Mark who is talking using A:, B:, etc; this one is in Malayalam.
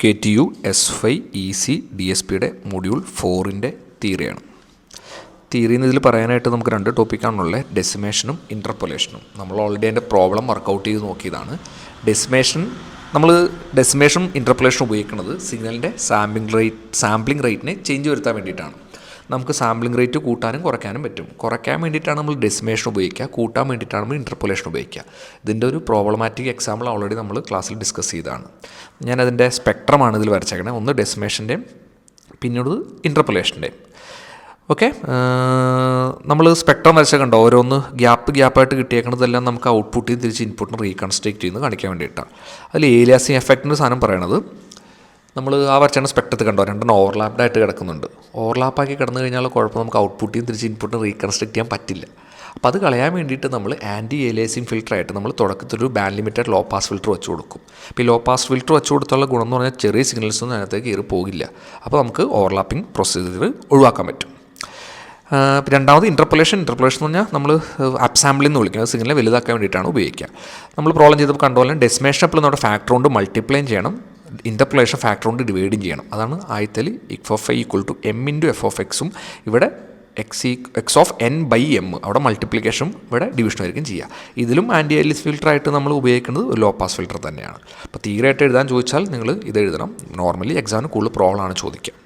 A: KTU S5 EC DSPയുടെ മൊഡ്യൂൾ 4ൻ്റെ തിയറിയാണ്. തിയറി എന്ന് ഇതിൽ പറയാനായിട്ട് നമുക്ക് രണ്ട് ടോപ്പിക്കാണുള്ളത്, ഡെസിമേഷനും ഇൻ്റർപൊലേഷനും. നമ്മൾ ഓൾറെഡി അതിൻ്റെ പ്രോബ്ലം വർക്കൗട്ട് ചെയ്ത് നോക്കിയതാണ്. നമ്മൾ ഡെസിമേഷനും ഇൻ്റർപൊലേഷനും ഉപയോഗിക്കുന്നത് സിഗ്നലിൻ്റെ സാമ്പിളിംഗ് റേറ്റിനെ ചേഞ്ച് വരുത്താൻ വേണ്ടിയിട്ടാണ്. നമുക്ക് സാമ്പിളിംഗ് റേറ്റ് കൂട്ടാനും കുറയ്ക്കാനും പറ്റും. കുറയ്ക്കാൻ വേണ്ടിയിട്ടാണ് നമ്മൾ ഡെസിമേഷൻ ഉപയോഗിക്കുക, കൂട്ടാൻ വേണ്ടിയിട്ടാണ് നമ്മൾ ഇൻ്റർപൊലേഷൻ ഉപയോഗിക്കുക. ഇതിൻ്റെ ഒരു പ്രോബ്ലമാറ്റിക് എക്സാമ്പിൾ ഓൾറെഡി നമ്മൾ ക്ലാസ്സിൽ ഡിസ്കസ് ചെയ്തതാണ്. ഞാനതിൻ്റെ സ്പെക്ട്രമാണ് ഇതിൽ വരച്ചേക്കണേ. ഒന്ന് ഡെസിമേഷൻ്റെയും പിന്നീട് ഇൻ്റർപൊലേഷൻ്റെയും. ഓക്കെ, നമ്മൾ സ്പെക്ട്രം വരച്ച കണ്ടോ, ഓരോന്ന് ഗ്യാപ്പായിട്ട് കിട്ടിയേക്കുന്നതെല്ലാം നമുക്ക് ഔട്ട്പുട്ടിൽ തിരിച്ച് ഇൻപുട്ടിന് റീകൺസ്ട്രക്റ്റ് ചെയ്യുന്നത് കാണിക്കാൻ വേണ്ടിയിട്ടാണ്. അതിൽ ഏലിയാസിങ് എഫക്റ്റിൻ്റെ സാധനം പറയണത്, നമ്മൾ ആ വരച്ചാണ് സ്പെക്ട്രത്തിൽ കണ്ടോ, രണ്ടെണ്ണം ഓവർലാപ്ഡായിട്ട് കിടക്കുന്നുണ്ട്. ഓവർലാപ്പാക്കി കിടന്നു കഴിഞ്ഞാൽ കുഴപ്പം, നമുക്ക് ഔട്ട്പുട്ടിൽ തിരിച്ച് ഇൻപുട്ടിന് റീകൺസ്ട്രക്റ്റ് ചെയ്യാൻ പറ്റില്ല. അപ്പോൾ അത് കളയാൻ വേണ്ടിയിട്ട് നമ്മൾ ആൻറ്റി ഏലിയാസിങ് ഫിൽറ്ററായിട്ട് നമ്മൾ തുടക്കത്തിലൊരു band limited low pass filter വെച്ച് കൊടുക്കും. അപ്പോൾ ഈ ലോ പാസ് ഫിൽറ്റർ വെച്ച് കൊടുത്തുള്ള ഗുണം എന്ന് പറഞ്ഞാൽ ചെറിയ സിഗ്നൽസൊന്നും അതിനകത്തേക്ക് കയറി പോകില്ല. അപ്പോൾ നമുക്ക് ഓവർലാപ്പിംഗ് പ്രൊസീജിയർ ഒഴിവാക്കാൻ പറ്റും. രണ്ടാമത് ഇൻ്റർപൊലേഷൻ എന്ന് പറഞ്ഞാൽ നമ്മൾ അപ്സാമ്പിളിംഗ് എന്ന് വിളിക്കുന്നത് സിഗ്നലിനെ വലുതാക്കാൻ വേണ്ടിയിട്ടാണ് ഉപയോഗിക്കുക. നമ്മൾ പ്രോബ്ലം ചെയ്തപ്പോൾ കണ്ടുപോലെ ഡെസിമേഷൻ എപ്പോഴും നമ്മുടെ ഫാക്ടർ കൊണ്ട് മൾട്ടിപ്ലൈയും ചെയ്യണം, ഇൻ്റർപൊലേഷൻ ഫാക്ടർ കൊണ്ട് ഡിവൈഡും ചെയ്യണം. അതാണ് ആദ്യത്തിൽ f(i) = m × f(x)ഉം ഇവിടെ x of n by m, അവിടെ മൾട്ടിപ്ലിക്കേഷനും ഇവിടെ ഡിവിഷനും ആയിരിക്കും ചെയ്യുക. ഇതിലും ആൻറ്റി ഏലിയാസിങ് ഫിൽറ്ററായിട്ട് നമ്മൾ ഉപയോഗിക്കുന്നത് ഒരു ലോ പാസ് ഫിൽറ്റർ തന്നെയാണ്. അപ്പോൾ തീരായിട്ട് എഴുതാൻ ചോദിച്ചാൽ നിങ്ങൾ ഇത് എഴുതണം. നോർമലി എക്സാമിന് കൂടുതൽ പ്രോബ്ലമാണ് ചോദിക്കുക.